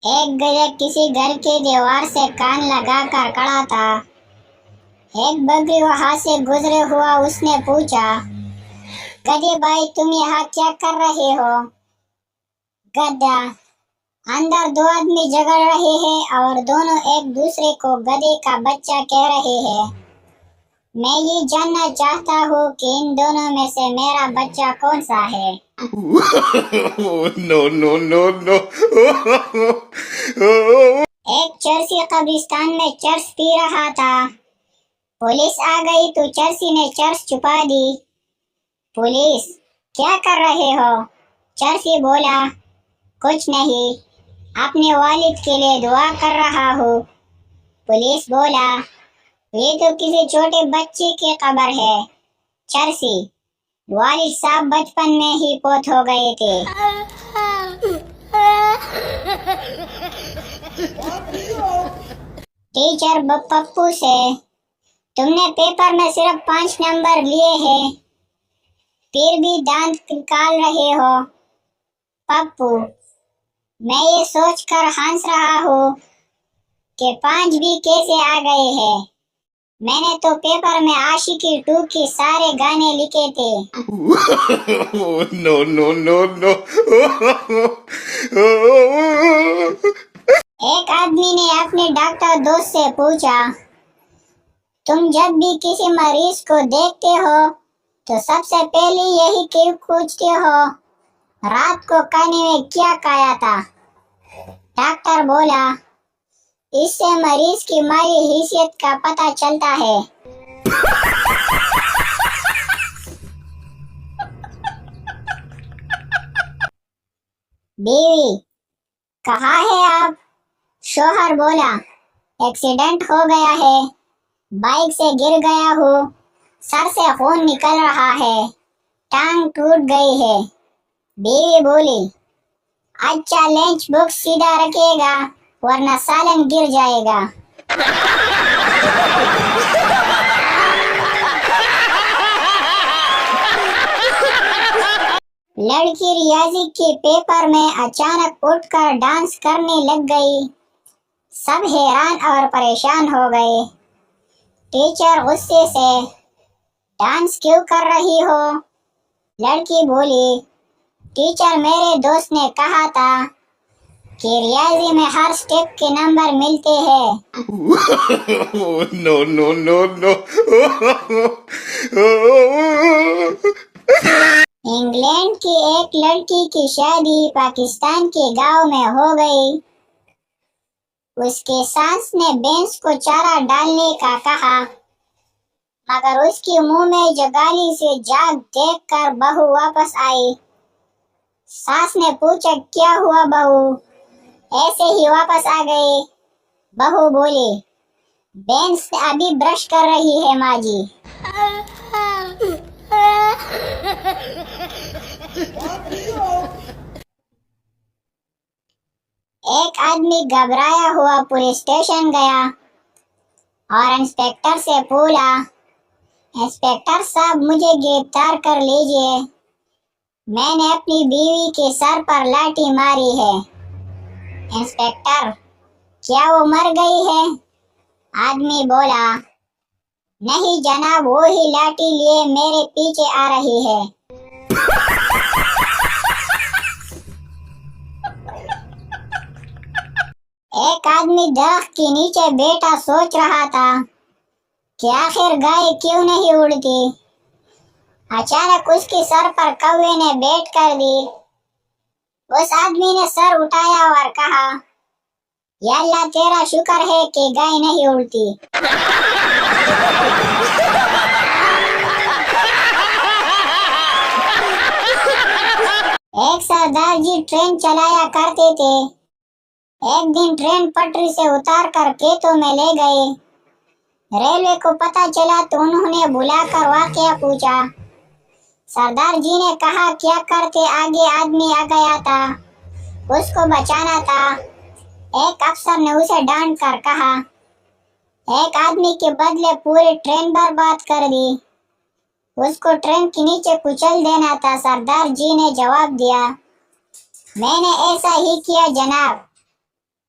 ایک گدھا کسی گھر کے دیوار سے کان لگا کر کھڑا تھا۔ ایک بکری وہاں سے گزرے ہوا اس نے پوچھا، گدھے بھائی تم یہاں کیا کر رہے ہو؟ گدھا، اندر دو آدمی جھگڑ رہے ہیں اور دونوں ایک دوسرے کو گدھے کا بچہ کہہ رہے ہیں۔ میں یہ جاننا چاہتا ہوں کہ ان دونوں میں سے میرا بچہ کون سا ہے؟ No, no, no, no. ایک چرسی قبرستان میں چرس پی رہا تھا۔ پولیس آ گئی تو چرسی نے چرس چھپا دی۔ پولیس، کیا کر رہے ہو؟ چرسی بولا، کچھ نہیں، اپنے والد کے لیے دعا کر رہا ہوں۔ پولیس بولا، یہ تو کسی چھوٹے بچے کی قبر ہے۔ چرسی، والد صاحب بچپن میں ہی فوت ہو گئے تھے۔ ٹیچر پپو سے، تم نے پیپر میں صرف 5 نمبر لیے ہیں، پھر بھی دانت نکال رہے ہو۔ پپو، میں یہ سوچ کر ہنس رہا ہوں کہ 5 بھی کیسے آ گئے ہیں۔ میں نے تو پیپر میں عاشقی 2 کے سارے گانے لکھے تھے۔ No, no, no, no. ایک آدمی نے اپنے ڈاکٹر دوست سے پوچھا، تم جب بھی کسی مریض کو دیکھتے ہو تو سب سے پہلے یہی کیوں پوچھتے ہو، رات کو کھانے میں کیا کھایا تھا؟ ڈاکٹر بولا، اس سے مریض کی مالی حیثیت کا پتہ چلتا ہے۔ بیوی، کہاں ہے آپ؟ شوہر بولا، ایکسیڈنٹ ہو گیا ہے، بائک سے گر گیا ہوں، سر سے خون نکل رہا ہے، ٹانگ ٹوٹ گئی ہے۔ بیوی بولی، اچھا لنچ باکس سیدھا رکھے گا ورنہ سالن گر جائے گا۔ لڑکی ریاضی کے پیپر میں اچانک اٹھ کر ڈانس کرنے لگ گئی۔ سب حیران اور پریشان ہو گئے۔ ٹیچر غصے سے، ڈانس کیوں کر رہی ہو؟ لڑکی بولی، ٹیچر میرے دوست نے کہا تھا کہ ریاضی میں ہر سٹیپ کے نمبر ملتے ہیں۔ No, no, no, no. England کی ایک لڑکی کی شادی پاکستان کے گاؤں میں ہو گئی۔ اس کے ساس نے بھینس کو چارہ ڈالنے کا کہا، مگر اس کے منہ میں جو گالی سے جاگ دیکھ کر بہو واپس آئی۔ ساس نے پوچھا، کیا ہوا بہو؟ ایسے ہی واپس آ گئی۔ بہو بولی، بھینس ابھی برش کر رہی ہے ماں جی۔ ایک آدمی گھبرایا ہوا پولیس اسٹیشن گیا اور انسپکٹر سے بولا، انسپکٹر صاحب مجھے گرفتار کر لیجئے، میں نے اپنی بیوی کے سر پر لاٹھی ماری ہے۔ انسپکٹر، کیا وہ مر گئی ہے؟ آدمی بولا، نہیں جناب، وہی لاٹھی لیے میرے پیچھے آ رہی ہے۔ ایک آدمی درخت کے نیچے بیٹھا سوچ رہا تھا کہ آخر گائے کیوں نہیں اڑتی۔ اچانک اس کے سر پر کوے نے بیٹھ کر دی۔ اس آدمی نے سر اٹھایا اور کہا، یا اللہ تیرا شکر ہے کہ گائے نہیں اڑتی۔ ایک سردار جی ٹرین چلایا کرتے تھے۔ ایک دن ٹرین پٹری سے اتار کر کھیتوں میں لے گئے۔ ریلوے کو پتہ چلا تو انہوں نے بلا کر واقعہ پوچھا۔ سردار جی نے کہا، کیا کرتے، آگے آدمی آ گیا تھا، اس کو بچانا تھا۔ ایک افسر نے اسے ڈانٹ کر کہا، ایک آدمی کے بدلے پوری ٹرین برباد کر دی، اس کو ٹرین کے نیچے کچل دینا تھا۔ سردار جی نے جواب دیا، میں نے ایسا ہی کیا جناب۔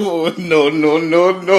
No, no, no, no.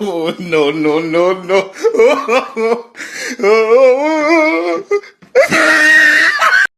No, no, no, no.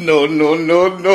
No, no, no, no.